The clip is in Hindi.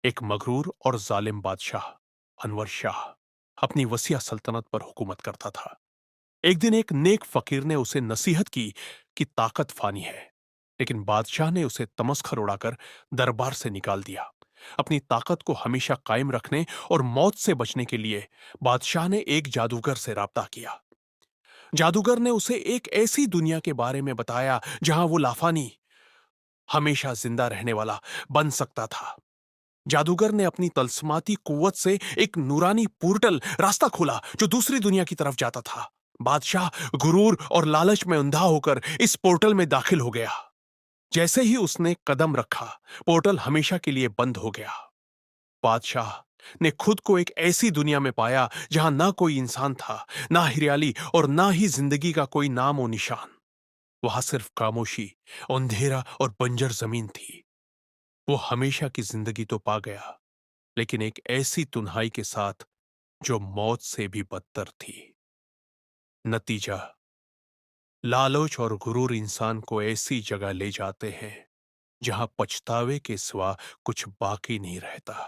एक मगरूर और जालिम बादशाह अनवर शाह अपनी वसीय सल्तनत पर हुकूमत करता था। एक दिन एक नेक फकीर ने उसे नसीहत की कि ताकत फानी है, लेकिन बादशाह ने उसे तमस्खर उड़ाकर दरबार से निकाल दिया। अपनी ताकत को हमेशा कायम रखने और मौत से बचने के लिए बादशाह ने एक जादूगर से राब्ता किया। जादूगर ने उसे एक ऐसी दुनिया के बारे में बताया जहां वो लाफानी, हमेशा जिंदा रहने वाला बन सकता था। जादूगर ने अपनी तलस्माती कुव्वत से एक नूरानी पोर्टल रास्ता खोला जो दूसरी दुनिया की तरफ जाता था। बादशाह गुरूर और लालच में अंधा होकर इस पोर्टल में दाखिल हो गया। जैसे ही उसने कदम रखा, पोर्टल हमेशा के लिए बंद हो गया। बादशाह ने खुद को एक ऐसी दुनिया में पाया जहां ना कोई इंसान था, ना हरियाली और ना ही जिंदगी का कोई नाम और निशान। वहां सिर्फ खामोशी, अंधेरा और बंजर जमीन थी। वो हमेशा की जिंदगी तो पा गया, लेकिन एक ऐसी तुन्हाई के साथ जो मौत से भी बदतर थी। नतीजा, लालच और गुरूर इंसान को ऐसी जगह ले जाते हैं जहां पछतावे के सिवा कुछ बाकी नहीं रहता।